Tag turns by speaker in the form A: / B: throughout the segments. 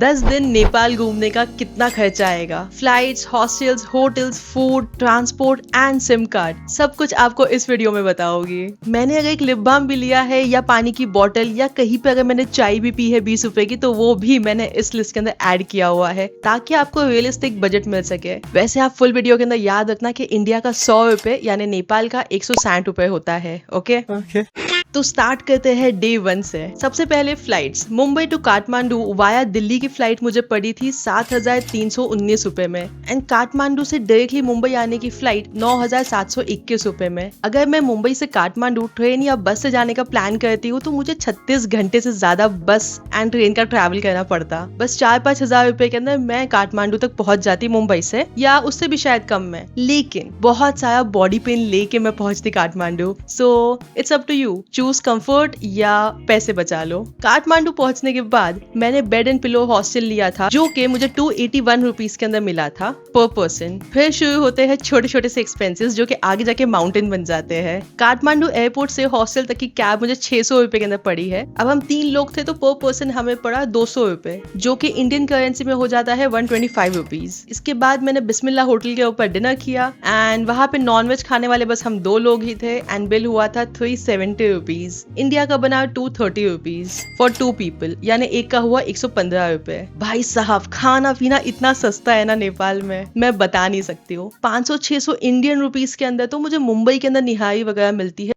A: 10 दिन नेपाल घूमने का कितना खर्चा आएगा? Flights, hostels, hotels, food, transport and SIM card, सब कुछ आपको इस वीडियो में बताओगी। मैंने अगर एक लिप बाम भी लिया है या पानी की बोतल या कहीं पे अगर मैंने चाय भी पी है 20 रुपए की, तो वो भी मैंने इस लिस्ट के अंदर ऐड किया हुआ है ताकि आपको रियलिस्टिक बजट मिल सके। वैसे आप फुल वीडियो के अंदर याद रखना कि इंडिया का 100 रुपए यानी नेपाल का 160 रुपए होता है। ओके तो स्टार्ट करते हैं डे 1 से। सबसे पहले flights. Mumbai to Kathmandu via Delhi की फ्लाइट मुझे पड़ी थी 7,319 रुपए में एंड काठमांडू से डायरेक्टली मुंबई आने की फ्लाइट 9,721 रुपए में। अगर मैं मुंबई से काठमांडू ट्रेन या बस से जाने का प्लान करती हूँ तो मुझे 36 घंटे से ज्यादा बस एंड ट्रेन का ट्रैवल करना पड़ता। बस 4-5 हजार रुपए के अंदर मैं काठमांडू तक पहुंच जाती मुंबई से, या उससे भी शायद कम में। लेकिन बहुत सारा बॉडी पेन लेके मैं पहुंचती Kathmandu. So it's up to you, choose comfort या पैसे बचा लो। काठमांडू पहुंचने के बाद मैंने बेड एंड पिलो हॉस्टल लिया था जो कि मुझे 281 रुपीज के अंदर मिला था पर पर्सन। फिर शुरू होते हैं छोटे छोटे से एक्सपेंसेस जो कि आगे जाके माउंटेन बन जाते हैं। काठमांडू एयरपोर्ट से हॉस्टल तक की कैब मुझे 600 रुपए के अंदर पड़ी है। अब हम 3 लोग थे तो पर पर्सन हमें पड़ा 200 रुपए, जो कि इंडियन करेंसी में हो जाता है 125 रुपीज। इसके बाद मैंने बिस्मिल्लाह होटल के ऊपर डिनर किया एंड वहां पे नॉनवेज खाने वाले बस हम 2 लोग ही थे एंड बिल हुआ था 370 रुपीज। इंडिया का बना 230 रुपीज फॉर 2 पीपल, यानी एक का हुआ 115 रुपए। भाई साहब खाना पीना इतना सस्ता है ना नेपाल में, मैं बता नहीं सकती हूँ। 500-600 इंडियन रुपीज के अंदर तो मुझे मुंबई के अंदर निहारी वगैरह मिलती है।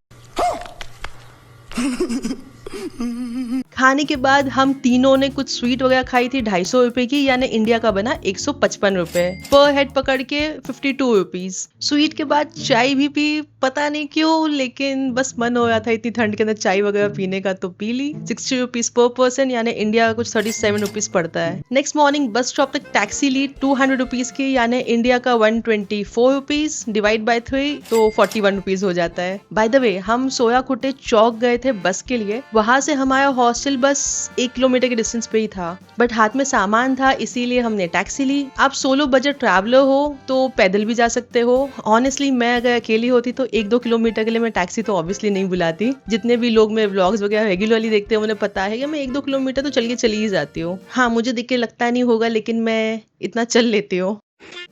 A: खाने के बाद हम तीनों ने कुछ स्वीट वगैरह खाई थी 250 रुपए की, यानी इंडिया का बना 155 रुपए। पर हेड पकड़ के 52 रुपीज। स्वीट के बाद चाय भी पी, पता नहीं क्यों, लेकिन बस मन हो रहा था इतनी ठंड के अंदर चाय वगैरह पीने का, तो पी ली। 60 रुपीज पर पर्सन, यानी इंडिया का कुछ 37 रुपीज पड़ता है। नेक्स्ट मॉर्निंग बस स्टॉप तक टैक्सी ली 200 रुपीज की, यानी इंडिया का 124 रुपीज डिवाइड बाय 3 तो 41 रुपीज हो जाता है। बाय द वे हम सोयाकुटे चौक गए थे बस के लिए। वहां से हमारा हॉस्टल बस 1 किलोमीटर के डिस्टेंस पे ही था, बट हाथ में सामान था इसीलिए हमने टैक्सी ली। आप सोलो बजट ट्रैवलर हो तो पैदल भी जा सकते हो। ऑनेस्टली मैं अगर अकेली होती तो 1-2 किलोमीटर के लिए मैं टैक्सी तो ऑब्वियसली नहीं बुलाती। जितने भी लोग मेरे व्लॉग्स वगैरह रेगुलरली देखते हैं उन्हें पता है कि मैं 1-2 किलोमीटर तो चली ही जाती हूँ। हाँ, मुझे देख के लगता नहीं होगा लेकिन मैं इतना चल लेती हूँ।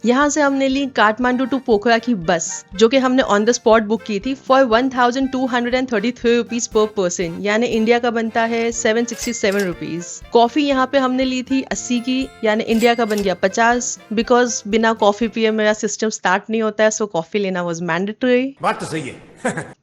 A: यहाँ से हमने ली काठमांडू टू पोखरा की बस, जो कि हमने ऑन द स्पॉट बुक की थी फॉर 1233 रुपीज पर पर्सन, यानी इंडिया का बनता है 767 रुपीज। कॉफी यहाँ पे हमने ली थी 80 की, यानी इंडिया का बन गया 50, बिकॉज बिना कॉफी पिए मेरा सिस्टम स्टार्ट नहीं होता है, सो कॉफी लेना वॉज मैंडेटरी।
B: बात तो सही है।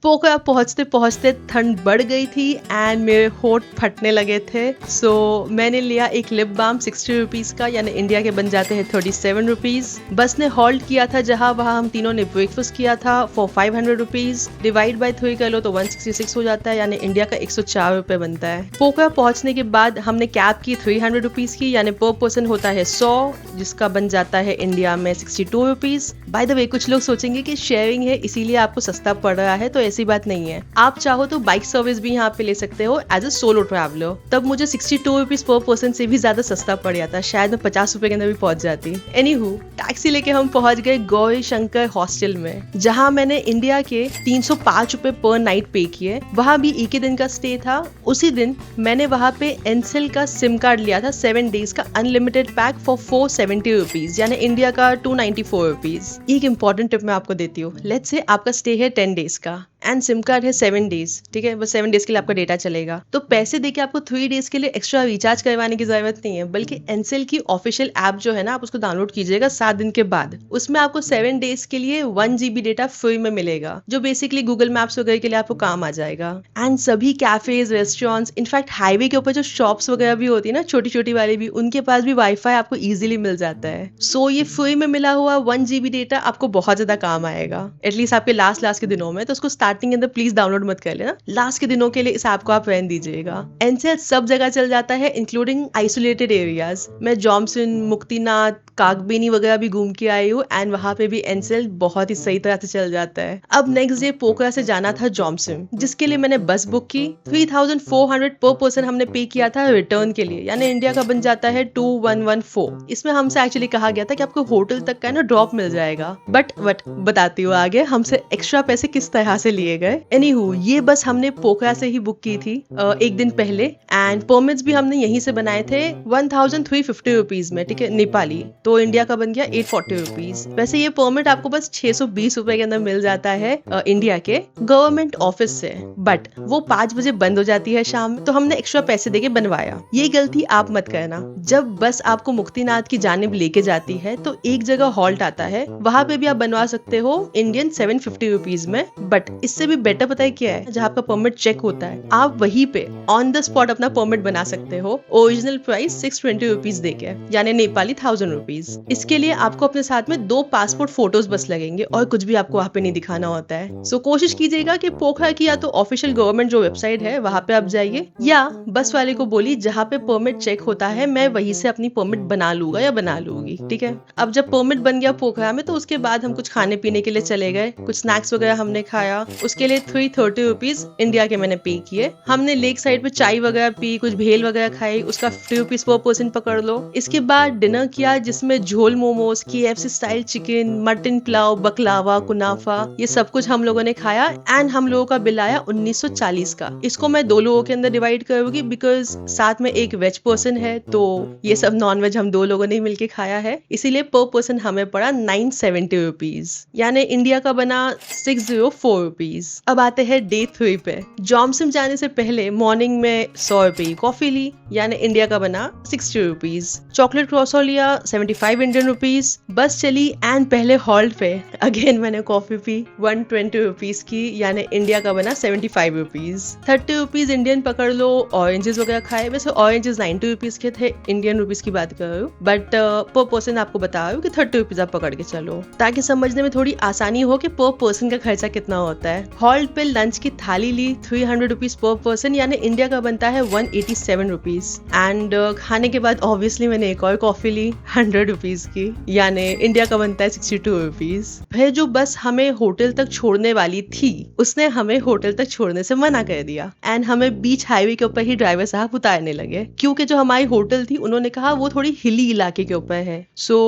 A: पोखरा पहुंचते पहुंचते ठंड बढ़ गई थी एंड मेरे होठ फटने लगे थे। सो मैंने लिया एक लिप बाम 60 रुपीज का, यानी इंडिया के बन जाते हैं 37 रुपीज। बस ने हॉल्ट किया था जहां वहां हम तीनों ने ब्रेकफास्ट किया था फॉर 500 रुपीज। डिवाइड बाय 3 कर लो तो 166 हो जाता है, यानी इंडिया का 104 रुपए बनता है। पोखरा पहुंचने के बाद हमने कैब की 300 रुपीज की, यानी पर पर्सन होता है 100, जिसका बन जाता है इंडिया में 62 रुपीज। बाय द वे कुछ लोग सोचेंगे कि शेयरिंग है इसीलिए आपको सस्ता पड़ रहा है, तो ऐसी बात नहीं है। आप चाहो तो बाइक सर्विस भी यहाँ पे ले सकते हो एज अ सोलो ट्रैवलर। तब मुझे 62 रुपीज पर पर्सन से भी ज्यादा सस्ता पड़ जाता, शायद मैं 50 रुपए के अंदर भी पहुंच जाती। एनीहू टैक्सी लेके हम पहुंच गए गौरी शंकर हॉस्टल में, जहाँ मैंने इंडिया के 305 रुपए पर नाइट पे किए। वहाँ भी एक ही दिन का स्टे था। उसी दिन मैंने वहाँ पे एनसेल का सिम कार्ड लिया था 7 डेज का अनलिमिटेड पैक फॉर 470 रुपीज, यानी इंडिया का 294 रुपीज। एक इंपॉर्टेंट टिप मैं आपको देती हूँ। लेट्स से आपका स्टे है 10 डेज का एंड सिम कार्ड है 7 डेज, ठीक है, बस 7 डेज के लिए आपका डेटा चलेगा, तो पैसे देके आपको 3 डेज के लिए एक्स्ट्रा रिचार्ज करवाने की जरूरत नहीं है, बल्कि एनसेल की ऑफिशियल ऐप जो है ना, आप उसको डाउनलोड कीजिएगा 7 दिन के बाद। उसमें आपको 7 डेज के लिए 1 GB डेटा फ्री में मिलेगा, जो बेसिकली गूगल मैप्स वगैरह के लिए आपको काम आ जाएगा। एंड सभी कैफेज, रेस्टोरेंट्स, इनफैक्ट हाईवे के ऊपर जो शॉप्स वगैरह भी होती है ना, छोटी छोटी वाली भी, उनके पास भी वाईफाई आपको इजीली मिल जाता है। सो ये फ्री में मिला हुआ 1 GB डेटा आपको बहुत ज्यादा काम आएगा, एटलीस्ट आपके लास्ट के दिनों में। तो उसको स्टार्टिंग के अंदर प्लीज डाउनलोड मत कर लेना, लास्ट के दिनों के लिए इस ऐप को आप रहने दीजिएगा। एनसेल सब जगह चल जाता है इंक्लूडिंग आइसोलेटेड एरियाज। मैं जॉमसन, मुक्तिनाथ, कागबेनी वगैरह भी घूम के आई हूँ एंड वहाँ पे भी एनसेल बहुत ही सही तरह से चल जाता है। अब नेक्स्ट डे पोखरा से जाना था जॉमसन, जिसके लिए मैंने बस बुक की। 3400 पर पर्सन हमने पे किया था रिटर्न के लिए, यानी इंडिया का बन जाता है 2114। इसमें हमसे एक्चुअली कहा गया था कि आपको होटल तक का ना ड्रॉप मिल जाएगा, बट बताती हूँ आगे हमसे एक्स्ट्रा पैसे किस तरह से लिए गए। एनीहू, ये बस हमने पोखरा से ही बुक की थी एक दिन पहले, एंड परमिट्स भी हमने यहीं से बनाए थे 1350 रुपीज में, ठीक है, नेपाली, तो इंडिया का बन गया 840 रुपीज। वैसे ये परमिट आपको बस 620 रुपए के अंदर मिल जाता है इंडिया के गवर्नमेंट ऑफिस से, बट वो 5 बजे बंद हो जाती है शाम में, तो हमने एक्स्ट्रा पैसे देके बनवाया। ये गलती आप मत करना। जब बस आपको मुक्तिनाथ की जानिब लेके जाती है तो एक जगह हॉल्ट आता है, वहां पे भी आप बनवा सकते हो इंडियन 750 रुपीज में, बट इससे भी बेटर पता है क्या है, जहाँ आपका परमिट चेक होता है आप वहीं पे ऑन द स्पॉट अपना परमिट बना सकते हो, ओरिजिनल प्राइस 620 रुपीज देके, यानी नेपाली 1000 रुपीज। इसके लिए आपको अपने साथ में 2 पासपोर्ट फोटोज बस लगेंगे और कुछ भी आपको वहाँ पे नहीं दिखाना होता है। सो कोशिश कीजिएगा कि पोखरा की या तो ऑफिशियल गवर्नमेंट जो वेबसाइट है वहाँ पे आप जाइए, या बस वाले को बोलिए जहाँ पे परमिट चेक होता है मैं वहीं से अपनी परमिट बना लूंगा या बना लूंगी, ठीक है। अब जब परमिट बन गया पोखरा में तो उसके बाद हम कुछ खाने पीने के लिए चले गए, कुछ स्नैक्स वगैरह हमने खाया, उसके लिए 330 रुपीज इंडिया के मैंने पे किए। हमने लेक साइड पे चाय वगैरह पी, कुछ भेल वगैरह खाई, उसका 50 रुपीज पर पर्सन पकड़ लो। इसके बाद डिनर किया जिसमें jhol momos, KFC style chicken, mutton pulao, baklava, kunafa, ये सब कुछ हम लोगों ने खाया, एंड हम लोगों का बिल आया 1940 का। इसको मैं 2 लोगों के अंदर डिवाइड करूंगी बिकॉज साथ में एक वेज पर्सन है, तो ये सब नॉन वेज हम 2 लोगों ने मिलके खाया है, इसीलिए पर पर्सन हमें पड़ा 970 रुपीज, यानी इंडिया का बना 604 रुपीज। अब आते हैं डे 3 पे। जॉमसम जाने से पहले मॉर्निंग में 100 रुपए की कॉफी ली, यानी इंडिया का बना 60 रुपीज। चॉकलेट क्रॉसो लिया 75 इंडियन रुपीज। बस चली एंड पहले हॉल्ट पे अगेन मैंने कॉफी पी 120 रुपीज की, यानी इंडिया का बना 75 रुपीज। 30 रुपीज इंडियन पकड़ लो, ऑरेंजेस वगैरह खाए। वैसे ऑरेंजेस 90 रुपीज के थे, इंडियन रुपीज की बात कर रही हूँ, बट पर पर्सन आपको बता रही हूँ कि 30 रुपीज आप पकड़ के चलो, ताकि समझने में थोड़ी आसानी हो कि पर पर्सन का खर्चा कितना होता है। हॉल्ट पे लंच की थाली ली 300 रुपीज पर पर्सन, यानी इंडिया का बनता है 187 रुपीज। एंड खाने के बाद ऑब्वियसली मैंने एक और कॉफी ली 100 रुपीज की, यानी इंडिया का बनता है 62 रुपीज। फिर जो बस हमें होटल तक छोड़ने वाली थी उसने हमें होटल तक छोड़ने से मना कर दिया, एंड हमें बीच हाईवे के ऊपर ही ड्राइवर साहब उतारने लगे, क्योंकि जो हमारी होटल थी उन्होंने कहा वो थोड़ी हिली इलाके के ऊपर है। सो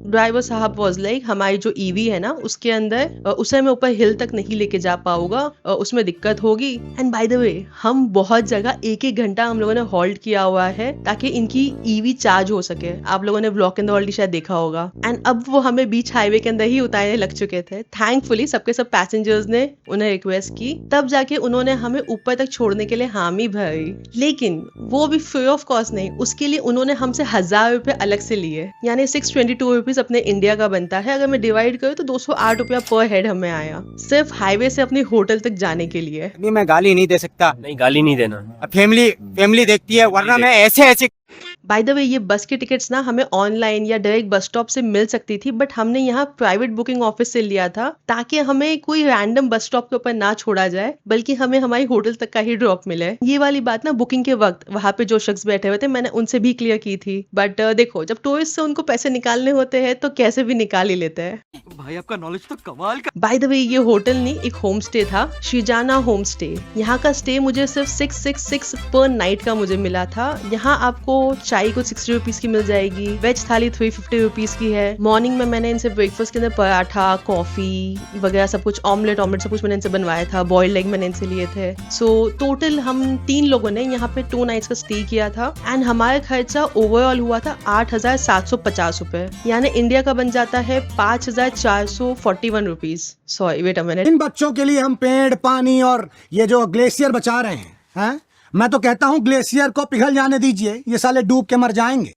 A: ड्राइवर साहब वाज लाइक हमारी जो ईवी है ना उसके अंदर उसे मैं ऊपर हिल तक नहीं लेके जा पाऊंगा, उसमें दिक्कत होगी। एंड बाय द वे हम बहुत जगह 1-1 घंटा हम लोगों ने हॉल्ट किया हुआ है ताकि इनकी ईवी चार्ज हो सके। आप लोगों ने ब्लॉक के अंदर ऑलरेडी शायद देखा होगा। एंड अब वो हमें बीच हाईवे के अंदर ही उतारने लग चुके थे। थैंकफुली सबके सब पैसेंजर्स ने उन्हें रिक्वेस्ट की, तब जाके उन्होंने हमें ऊपर तक छोड़ने के लिए हामी भरी, लेकिन वो भी फ्री ऑफ कॉस्ट नहीं, उसके लिए उन्होंने हमसे 1000 रुपए अलग से लिए, यानी 622 रुपीज अपने इंडिया का बनता है। अगर मैं डिवाइड करूँ तो 208 रुपया पर हेड हमें आया, सिर्फ हाईवे से अपने होटल तक जाने के लिए।
B: अभी मैं गाली नहीं दे सकता।
C: नहीं, गाली नहीं देना।
B: फैमिली देखती है, वरना मैं ऐसे
A: बाय द वे ये बस की टिकट्स ना हमें ऑनलाइन या डायरेक्ट बस स्टॉप से मिल सकती थी, बट हमने यहाँ प्राइवेट बुकिंग ऑफिस से लिया था ताकि हमें कोई रैंडम बस स्टॉप के ऊपर ना छोड़ा जाए, बल्कि हमें हमारी होटल तक का ही ड्रॉप मिले। ये वाली बात ना बुकिंग के वक्त वहाँ पे जो शख्स बैठे हुए थे मैंने उनसे भी क्लियर की थी, बट देखो जब टूरिस्ट से उनको पैसे निकालने होते हैं तो कैसे भी निकाल ही लेते हैं।
C: भाई आपका नॉलेज तो कमाल का।
A: बाय द वे ये होटल नहीं, एक होम स्टे था, श्रीजाना होम स्टे। यहाँ का स्टे मुझे सिर्फ 666 पर नाइट का मुझे मिला था। यहाँ आपको चाय को 60 रुपीज की मिल जाएगी, वेज थाली 350 रुपीज की है। मॉर्निंग में मैंने इनसे ब्रेकफास्ट के अंदर पराठा, कॉफी वगैरह सब कुछ, ऑमलेट सब कुछ मैंने इनसे बनवाया था, बॉइल्ड एग मैंने इनसे लिए थे। सो टोटल हम 3 लोगों ने यहाँ पे 2 नाइट्स का स्टे किया था, एंड हमारा खर्चा ओवरऑल हुआ था 8750 रुपए, यानी इंडिया का बन जाता है 5441 rupees. Sorry wait a minute.
D: इन बच्चों के लिए हम पेड़, पानी और ये जो ग्लेशियर बचा रहे हैं? मैं तो कहता हूँ ग्लेशियर को पिघल जाने दीजिए, ये साले डूब के मर जाएंगे।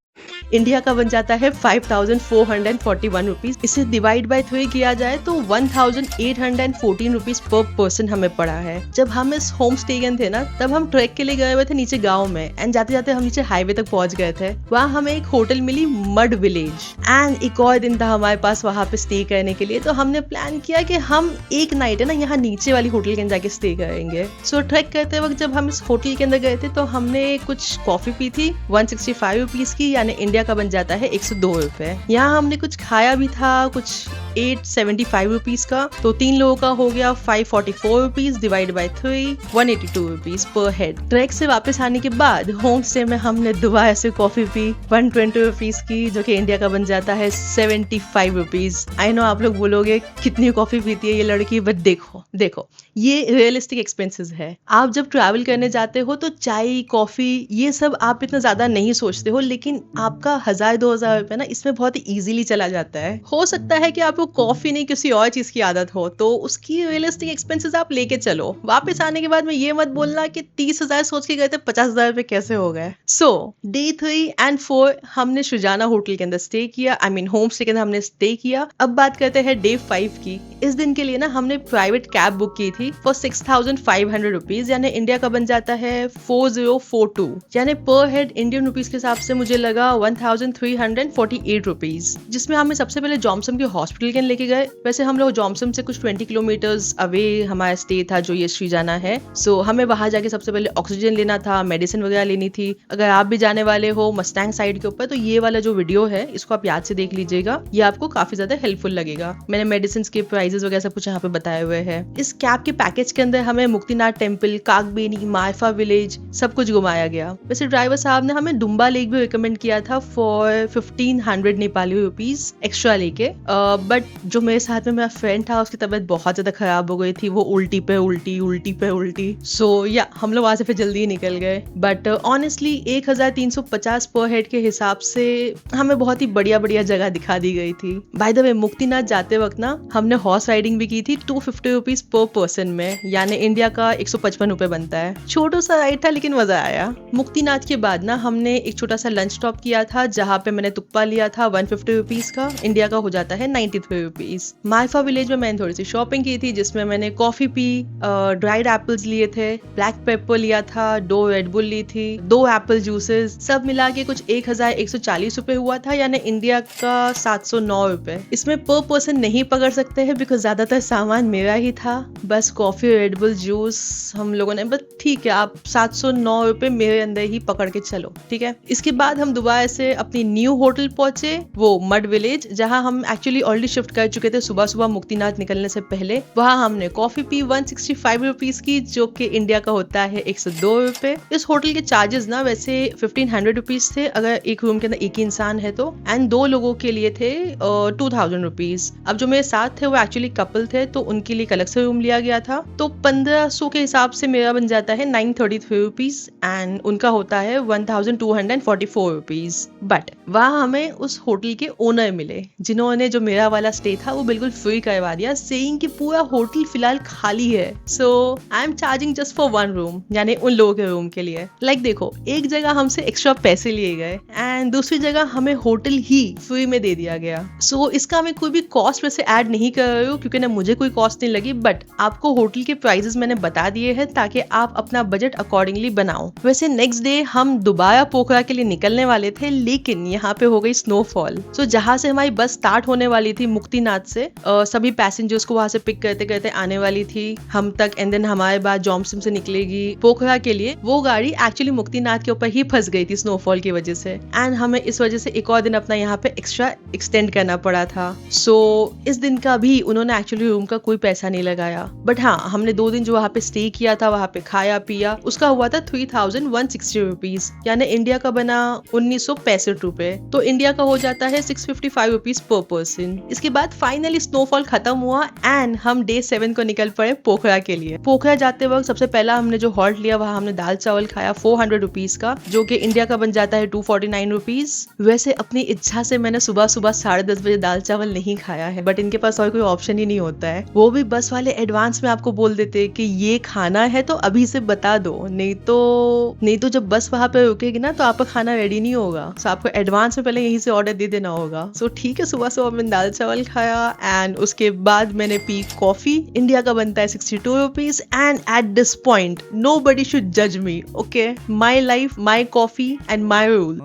A: इंडिया का बन जाता है 5441 रुपीज। इसे डिवाइड बाय 3 किया जाए तो 1814 रुपीज पर पर्सन हमें पड़ा है। जब हम इस होम स्टे के थे ना तब हम ट्रैक के लिए गए हुए थे नीचे गांव में, एंड जाते जाते हम नीचे हाईवे तक पहुंच गए थे। वहाँ हमें एक होटल मिली मड विलेज, एंड एक और दिन था हमारे पास वहाँ पे स्टे करने के लिए। तो हमने प्लान किया कि हम एक नाइट है ना यहाँ नीचे वाली होटल के अंदर जाके स्टे करेंगे। सो ट्रैक करते वक्त जब हम इस होटल के अंदर गए थे तो हमने कुछ कॉफी पी थी 165 रुपीज की, यानी इंडिया का बन जाता है 102 रुपए। यहाँ हमने कुछ खाया भी था, कुछ 875 रुपीज का, तो 3 लोगों का हो गया 544 rupees divide by 3, 182 rupees per head. Track से वापस आने के बाद होम स्टे में हमने दोबारा से कॉफी पी 120 रुपीज की, जो कि इंडिया का बन जाता है 75 रुपीज। आई नो आप लोग बोलोगे कितनी कॉफी पीती है ये लड़की, बट देखो ये रियलिस्टिक एक्सपेंसेस है। आप जब ट्रैवल करने जाते हो तो चाय कॉफी ये सब आप इतना ज्यादा नहीं सोचते हो, लेकिन आपका 1000-2000 रुपए ना इसमें बहुत ही इजीली चला जाता है। हो सकता है कि आपको कॉफी नहीं किसी और चीज की आदत हो, तो उसकी रियलिस्टिक एक्सपेंसेस आप लेके चलो। वापस आने के बाद में ये मत बोलना कि 30,000 सोच के गए थे 50,000 रुपए कैसे हो गए। सो डे 3 and 4 हमने शुजाना होटल के अंदर स्टे किया, आई मीन होम स्टे के अंदर हमने स्टे किया। अब बात करते हैं डे 5 की। इस दिन के लिए ना हमने प्राइवेट कैब बुक की थी फॉर 6,500 रुपीज, यानी इंडिया का बन जाता है 4042, यानी पर हेड इंडियन रुपीज के हिसाब से मुझे लगा 1348 रुपीज, जिसमें हमें सबसे पहले जॉमसम के हॉस्पिटल के लेके गए। वैसे हम लोग जॉमसम से कुछ 20 किलोमीटर्स अवे हमारा स्टे था जो ये श्रीजाना है। सो हमें वहां जाके सबसे पहले ऑक्सीजन लेना था, मेडिसिन वगैरह लेनी थी। अगर आप भी जाने वाले हो मस्टैंग साइड के ऊपर तो ये वाला जो वीडियो है इसको आप याद से देख लीजिएगा, ये आपको काफी ज्यादा हेल्पफुल लगेगा। मैंने मेडिसिन के प्राइजेस वगैरह सब कुछ यहाँ पे बताए हुए हैं। इस कैब के पैकेज के अंदर हमें मुक्तिनाथ टेम्पल, कागबेनी, मायफा विलेज सब कुछ घुमाया गया। वैसे ड्राइवर साहब ने हमें डुम्बा लेक भी रिकमेंड किया था फॉर 1500 नेपाली रुपीज एक्स्ट्रा लेके, बट जो मेरे साथ में मेरा फ्रेंड था उसकी तबीयत बहुत ज्यादा खराब हो गई थी, वो उल्टी पे उल्टी। सो या हम लोग वहां से फिर जल्दी ही निकल गए। बट ऑनेस्टली 1350 पर हेड के हिसाब से हमें बहुत ही बढ़िया जगह दिखा दी गई थी। बाय द वे मुक्तिनाथ जाते वक्त ना हमने हॉर्स राइडिंग भी की थी 250 रुपीज पर पर्सन में, यानी इंडिया का 155 रुपए बनता है। छोटा सा राइड था लेकिन मजा आया। मुक्तिनाथ के बाद ना हमने एक छोटा सा लंच स्टॉप किया था जहाँ पे मैंने तुक्पा लिया था 150 रुपीज का, इंडिया का हो जाता है 93 रुपीज। मायफा विलेज में मैंने थोड़ी सी शॉपिंग की थी जिसमें मैंने कॉफी पी, ड्राइड एप्पल्स लिए थे, ब्लैक पेपर लिया था, 2 रेड बुल ली थी, 2 एप्पल जूसेस, सब मिला के कुछ 1140 रुपए हुआ था, यानी इंडिया का 709 रुपए। इसमें पर पर्सन नहीं पकड़ सकते हैं बिकॉज ज्यादातर सामान मेरा ही था, बस कॉफी, रेड बुल, जूस हम लोगों ने, बस ठीक है आप 709 रुपए मेरे अंदर ही पकड़ के चलो, ठीक है। इसके बाद हम दोबारा से अपनी न्यू होटल पहुंचे, वो मड विलेज, जहां हम एक्चुअली ऑलरेडी शिफ्ट कर चुके थे सुबह मुक्तिनाथ निकलने से पहले। वहां हमने कॉफी पी 165 रुपीज की, जो कि इंडिया का होता है 102 रुपए। इस होटल के चार्जेस ना वैसे 1500 रुपीज थे अगर एक रूम के अंदर एक ही इंसान है तो, एंड 2 लोगों के लिए थे 2000 रुपीज। अब जो मेरे साथ थे वो एक्चुअली कपल थे तो उनके लिए अलग से रूम लिया गया था, तो 1500 के हिसाब से मेरा बन जाता है 933 रुपीज एंड उनका होता है 1244 रुपीज। बट वहाँ हमें उस होटल के ओनर मिले जिन्होंने जो मेरा वाला स्टे था वो बिल्कुल फ्री करवा दिया, सेइंग कि पूरा होटल फिलहाल खाली है, so I am charging just for 1 room, यानी उन लोगों के रूम के लिए। लाइक देखो, एक जगह हमसे एक्स्ट्रा पैसे लिए गए एंड दूसरी जगह हमें होटल ही फ्री में दे दिया गया। सो इसका मैं कोई भी कॉस्ट वैसे ऐड नहीं कर रही हूँ क्योंकि ना मुझे कोई कॉस्ट नहीं लगी, बट आपको होटल के प्राइजेस मैंने बता दिए हैं ताकि आप अपना बजट अकॉर्डिंगली बनाओ। वैसे नेक्स्ट डे हम दोबारा पोखरा के लिए निकलने वाले थे, लेकिन यहाँ पे हो गई स्नोफॉल। सो जहाँ से हमारी बस स्टार्ट होने वाली थी मुक्तिनाथ से, सभी पैसेंजर्स को वहां से पिक करते करते आने वाली थी हम तक, एंड देन हमारे बाद जॉमसम से निकलेगी पोखरा के लिए। वो गाड़ी एक्चुअली मुक्तिनाथ के ऊपर ही फंस गई थी स्नोफॉल की वजह से, एंड हमें इस वजह से एक और दिन अपना यहाँ पे एक्स्ट्रा एक्सटेंड करना पड़ा था। सो इस दिन का भी उन्होंने एक्चुअली रूम का कोई पैसा नहीं लगाया, बट हाँ हमने 2 दिन जो वहाँ पे स्टे किया था वहाँ पे खाया पिया, उसका हुआ था 3160 रुपीज, यानी इंडिया का बना 1965 रुपए, तो इंडिया का हो जाता है 655 रुपीज पर पर्सन। इसके बाद फाइनली स्नोफॉल खत्म हुआ एंड हम डे 7 को निकल पड़े पोखरा के लिए। पोखरा जाते वक्त सबसे पहला हमने जो हॉल्ट लिया वहाँ हमने दाल चावल खाया 400 रुपीज का, जो कि इंडिया का बन जाता है 249 रुपीज। वैसे अपनी इच्छा से मैंने सुबह 10:30 बजे दाल चावल नहीं खाया है, बट इनके पास और कोई ऑप्शन ही नहीं होता है, वो भी बस वाले एडवांस में आपको बोल देते कि ये खाना है तो अभी से बता दो, नहीं तो जब बस वहां पे रुकेगी ना तो आपका खाना रेडी नहीं होगा, सो आपको एडवांस में पहले यहीं से ऑर्डर दे देना होगा। सो ठीक है, सुबह मैंने दाल चावल खाया एंड उसके बाद मैंने पी कॉफी, इंडिया का बनता है 62 rupees, and at this point nobody should जज me, okay, my life, my coffee and my rule.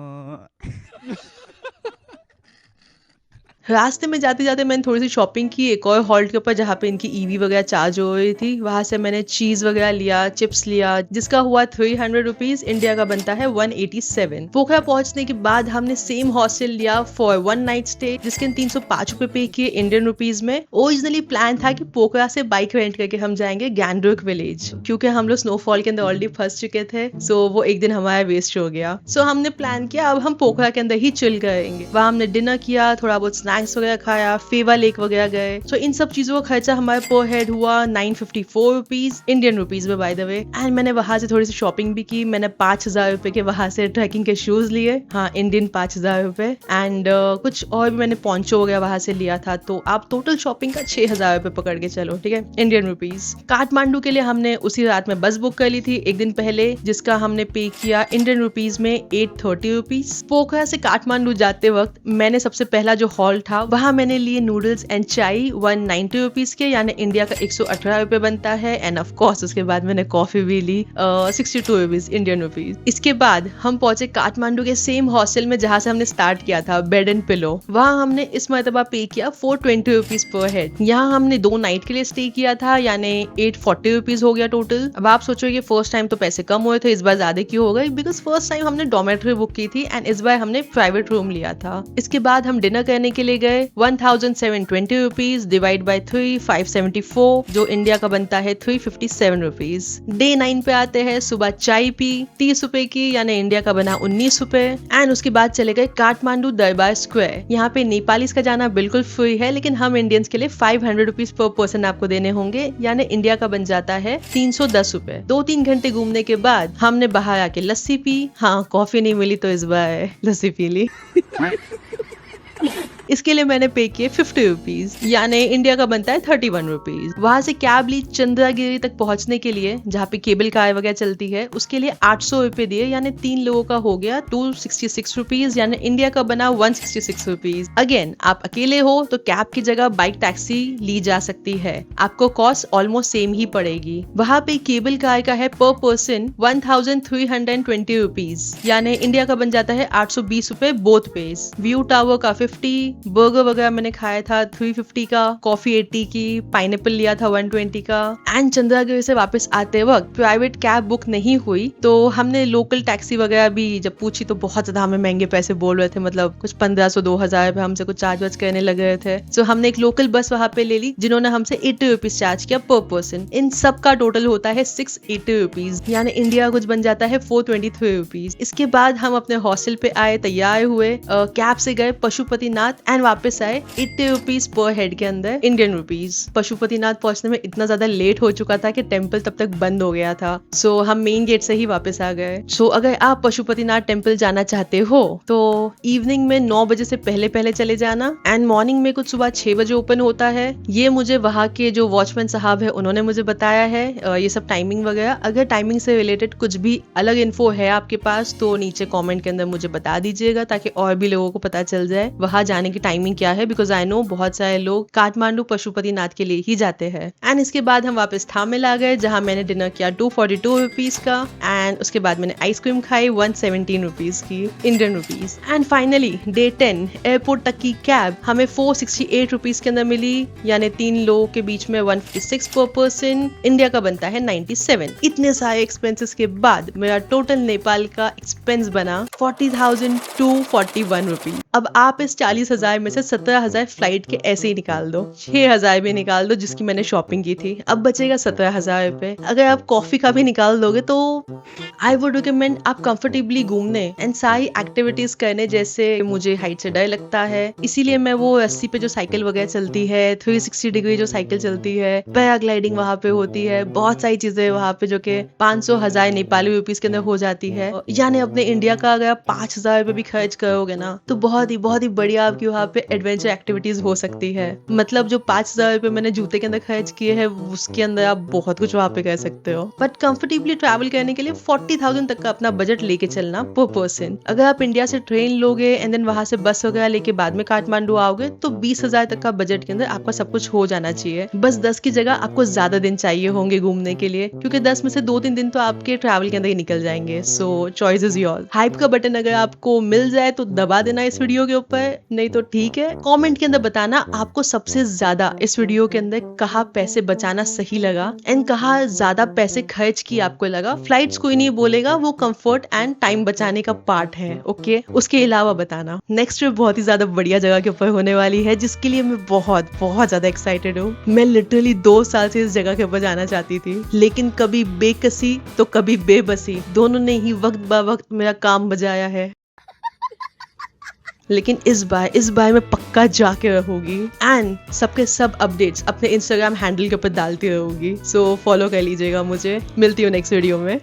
A: रास्ते में जाते जाते मैंने थोड़ी सी शॉपिंग की एक और हॉल्ट के ऊपर जहाँ पे इनकी ईवी वगैरह चार्ज हो रही थी। वहां से मैंने चीज वगैरह लिया, चिप्स लिया, जिसका हुआ 300 रुपीज, इंडिया का बनता है 187। पोखरा पहुंचने के बाद हमने सेम हॉस्टल लिया फॉर 1 नाइट स्टे, जिसके 305 रुपए पे किए इंडियन रुपीज में। ओरिजिनली प्लान था कि पोखरा से बाइक रेंट करके हम जाएंगे गैंगटॉक विलेज, क्योंकि हम लोग स्नोफॉल के अंदर ऑलरेडी फंस चुके थे, सो वो एक दिन हमारा वेस्ट हो गया। सो हमने प्लान किया अब हम पोखरा के अंदर ही चिल करेंगे। वहां हमने डिनर किया, थोड़ा बहुत स्नैक्स वगैरह खाया, फेवा लेक वगैरह गए। सो इन सब चीजों का खर्चा हमारे पर हेड हुआ 954 रुपीज, इंडियन रुपीज में बाय द वे। एंड मैंने वहां से थोड़ी सी शॉपिंग भी की। मैंने 5000 रुपए के वहां से ट्रैकिंग के शूज लिए, हाँ इंडियन 5000 रुपए। एंड कुछ और भी मैंने पॉन्चो वगैरह वहां से लिया था। तो आप टोटल शॉपिंग का 6000 रुपए पकड़ के चलो, ठीक है, इंडियन रुपीज। काठमांडू के लिए हमने उसी रात में बस बुक कर ली थी एक दिन पहले, जिसका हमने पे किया इंडियन रुपीज में 830 रुपीज। पोखरा से काठमांडू जाते वक्त मैंने सबसे पहला जो हॉल था वहां मैंने लिए नूडल्स एंड चाय 190 रुपीज के, यानी इंडिया का 118 रुपए बनता है। एंड ऑफ कोर्स उसके बाद मैंने कॉफी भी ली 62 रुपीज, इंडियन रुपीज। इसके बाद हम पहुंचे काठमांडू के सेम हॉस्टल में जहां से हमने स्टार्ट किया था, बेड एंड पिलो। वहां हमने इस मरतबा पे किया 420 रुपीज पर हेड। यहाँ हमने 2 नाइट के लिए स्टे किया था, यानी 840 रुपीज हो गया टोटल। अब आप सोचोगे फर्स्ट टाइम तो पैसे कम हुए थे, इस बार ज्यादा क्यों हो गए? बिकॉज फर्स्ट टाइम हमने डॉर्मेटरी बुक की थी एंड इस बार हमने प्राइवेट रूम लिया था। इसके बाद हम डिनर करने के लिए गए। 1720 रुपीज डिवाइड बाय 3, 574, जो इंडिया का बनता है 357 रुपीज। डे 9 पे आते हैं। सुबह चाय पी 30 रुपए की, यानी इंडिया का बना 19 रुपए। एंड उसके बाद चले गए काठमांडू दरबार स्क्वायर। यहाँ पे नेपालीज का जाना बिल्कुल फ्री है, लेकिन हम इंडियंस के लिए 500 रुपीज पर पर्सन आपको देने होंगे, यानी इंडिया का बन जाता है 310 रुपए। 2-3 घंटे घूमने के बाद हमने बाहर आके लस्सी पी। हाँ, कॉफी नहीं मिली तो इस बार लस्सी पी ली। इसके लिए मैंने पे किए 50 रुपीज, यानी इंडिया का बनता है 31 रुपीज। वहां से कैब ली चंद्रागिरी तक पहुंचने के लिए, जहाँ पे केबल कार वगैरह चलती है, उसके लिए 800 रुपए दिए, यानी 3 लोगों का हो गया 266 रुपीज, यानी इंडिया का बना 166 रुपीज। अगेन आप अकेले हो तो कैब की जगह बाइक टैक्सी ली जा सकती है, आपको कॉस्ट ऑलमोस्ट सेम ही पड़ेगी। वहाँ पे केबल कार का है पर पर्सन 1320 रुपीज, यानी इंडिया का बन जाता है 820 रुपए बोथ पेज। व्यू टावर का 50, बर्गर वगैरह मैंने खाया था 350 का, कॉफी 80 की, पाइनएप्पल लिया था 120 का। एंड चंद्रागिरी से वापस आते वक्त प्राइवेट कैब बुक नहीं हुई, तो हमने लोकल टैक्सी वगैरह भी जब पूछी तो बहुत ज्यादा हमें महंगे पैसे बोल रहे थे, मतलब कुछ 1500-2000 पे हमसे कुछ चार्ज वार्ज करने लग रहे थे। सो हमने एक लोकल बस वहां पे ले ली, जिन्होंने हमसे 80 रुपीज चार्ज किया पर पर्सन। इन सब का टोटल होता है 680 रुपीज, यानी इंडिया कुछ बन जाता है 423 रुपीज। इसके बाद हम अपने हॉस्टल पे आए, तैयार हुए, कैब से गए पशुपतिनाथ एंड वापस आए 80 रुपीज पर हेड के अंदर, इंडियन रुपीज। पशुपतिनाथ पहुंचने में इतना ज्यादा लेट हो चुका था कि टेम्पल तब तक बंद हो गया था, सो हम मेन गेट से ही वापस आ गए। सो अगर आप पशुपतिनाथ टेम्पल जाना चाहते हो तो इवनिंग में 9 बजे से पहले पहले चले जाना, एंड मॉर्निंग में कुछ सुबह 6 बजे ओपन होता है। ये मुझे वहाँ के जो वॉचमैन साहब है उन्होंने मुझे बताया है, ये सब टाइमिंग वगैरह। अगर टाइमिंग से रिलेटेड कुछ भी अलग इन्फो है आपके पास तो नीचे कॉमेंट के अंदर मुझे बता दीजिएगा, ताकि और भी लोगों को पता चल जाए वहां जाने की टाइमिंग क्या है। बिकॉज आई नो बहुत सारे लोग काठमांडू पशुपतिनाथ के लिए ही जाते हैं। एंड इसके बाद हम वापस थामिल आ गए, जहां मैंने डिनर किया 242 रुपीज का। एंड उसके बाद मैंने आइसक्रीम खाई 117 रुपीज की, Indian rupees. And finally day 10 airport तक की कैब हमें 468 रुपीज के अंदर मिली, यानी 3 लोगों के बीच में 156 पर पर्सन, इंडिया का बनता है 97। इतने सारे एक्सपेंसेस के बाद मेरा टोटल नेपाल का एक्सपेंस बना 40,241 रुपीज। अब आप इस 40,000 में से 17,000 फ्लाइट के ऐसे ही निकाल दो, 6,000 भी निकाल दो जिसकी मैंने शॉपिंग की थी, अब बचेगा 17,000 रुपए। अगर आप कॉफी का भी निकाल दोगे तो आई वुड रिकमेंड आप कंफर्टेबली घूमने एंड सारी एक्टिविटीज करने, जैसे मुझे हाइट से डर लगता है, इसीलिए मैं वो रस्सी पे जो साइकिल वगैरह चलती है, 360 डिग्री जो साइकिल चलती है, पैराग्लाइडिंग वहां पे होती है, बहुत सारी चीजें वहां पे जो कि 500,000 नेपाली रुपीज के अंदर हो जाती है। यानी अपने इंडिया का अगर आप 5,000 रुपए भी खर्च करोगे ना तो बहुत ही बढ़िया आपकी वहाँ पे एडवेंचर एक्टिविटीज हो सकती है। मतलब जो 5,000 रुपए मैंने जूते के अंदर खर्च किए हैं उसके अंदर आप बहुत कुछ वहाँ पे कर सकते हो। बट कंफर्टेबली ट्रैवल करने के लिए 40,000 तक का अपना बजट लेके चलना पर पर्सन। अगर आप इंडिया से ट्रेन लोगे एंड देन वहां से बस वगैरह लेके बाद में काठमांडू आओगे तो 20,000 तक का बजट के अंदर आपका सब कुछ हो जाना चाहिए। बस 10 की जगह आपको ज्यादा दिन चाहिए होंगे घूमने के लिए, क्योंकि 10 में से 2-3 दिन तो आपके ट्रैवल के अंदर ही निकल जाएंगे। सो चॉइस इज योर। हाइप का बटन अगर आपको मिल जाए तो दबा देना इस वीडियो के ऊपर, नहीं तो ठीक है। कमेंट के अंदर बताना आपको सबसे ज्यादा इस वीडियो के अंदर कहाँ पैसे बचाना सही लगा एंड कहाँ ज्यादा पैसे खर्च किए आपको लगा। फ्लाइट्स कोई नहीं बोलेगा, वो कंफर्ट एंड टाइम बचाने का पार्ट है, ओके। उसके अलावा बताना। नेक्स्ट ट्रिप बहुत ही ज्यादा बढ़िया जगह के ऊपर होने वाली है, जिसके लिए मैं बहुत बहुत ज्यादा एक्साइटेड हूँ। मैं लिटरली 2 साल से इस जगह के ऊपर जाना चाहती थी, लेकिन कभी बेकसी तो कभी बेबसी, दोनों ने ही वक्त ब वक्त मेरा काम बजाया है। लेकिन इस बार मैं पक्का जाके रहूंगी एंड सबके सब अपडेट्स अपने इंस्टाग्राम हैंडल के ऊपर डालती रहूंगी। सो फॉलो कर लीजिएगा मुझे। मिलती हूँ नेक्स्ट वीडियो में।